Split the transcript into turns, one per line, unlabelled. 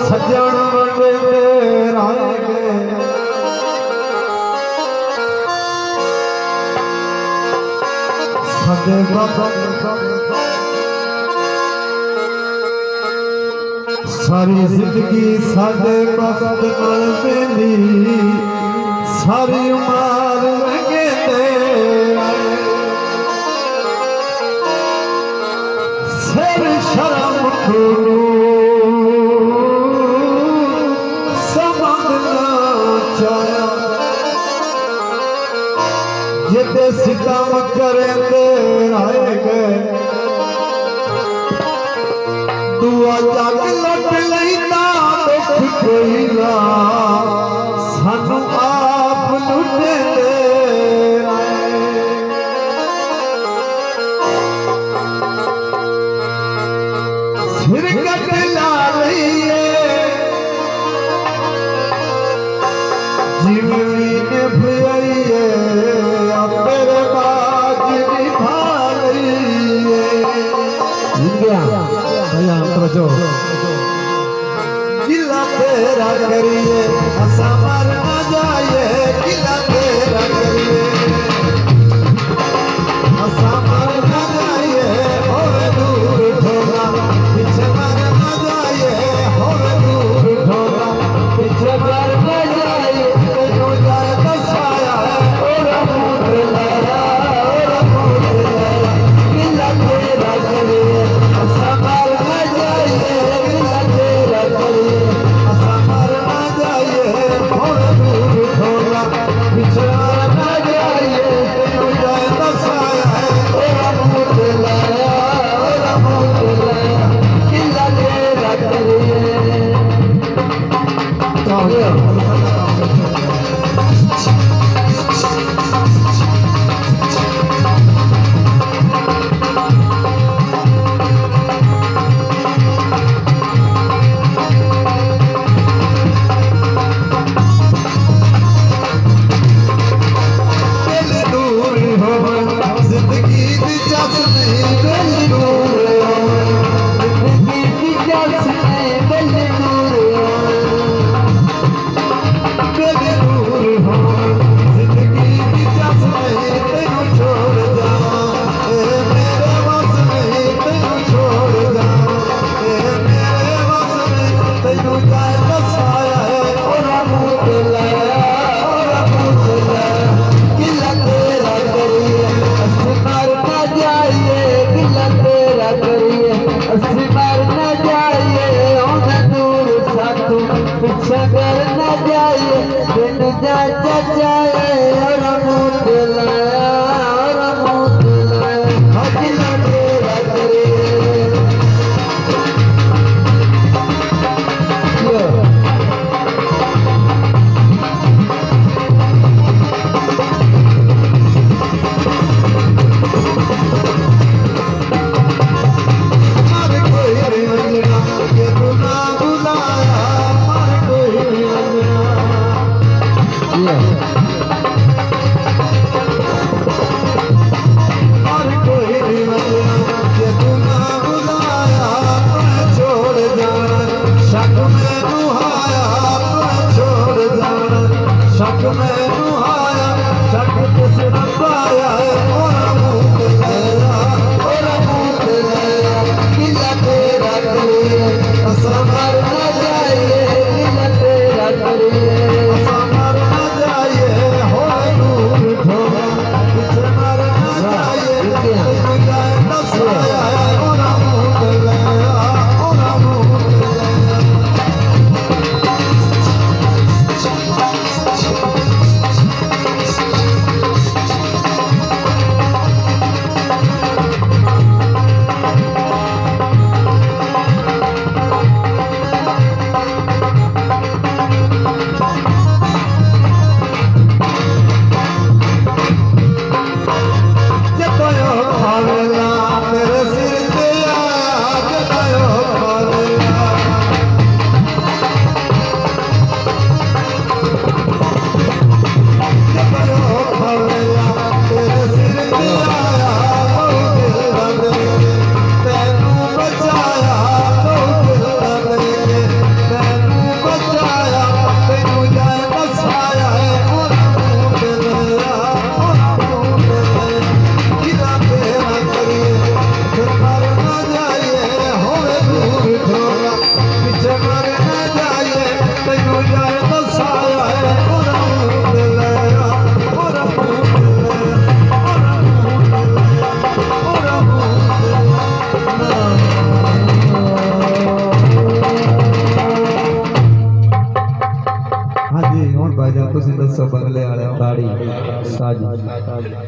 सजन बने तेरा सदे सारी जिंदगी सादे वक्त नाल पेंदी सारी उम्र लगे सिर शर्म को समझना चाया जिते सितम करे राय गए दुआ जग लट लेना दुख कोई ना सानू आप लुटे सिर कट ला रही जीवनी ने भैया तेरे बाज निभा रही गिला तेरा करिए हंसा मर न जाए गिला तेरा करिए हंसा मर न जाए होवे दूर ठोगा पीछे मर न जाए होवे दूर ठोगा पीछे मर न जाए तेनू जाए दसाया और मूत लाया गिला तेरा करिए हंसा मर न जाए गिला तेरा करिए हंसा मर न जाए होवे दूर ठोगा पीछे मर न जाए तेनू जाए दसाया और मूत लाया गिला तेरा करिए कोई माता जी।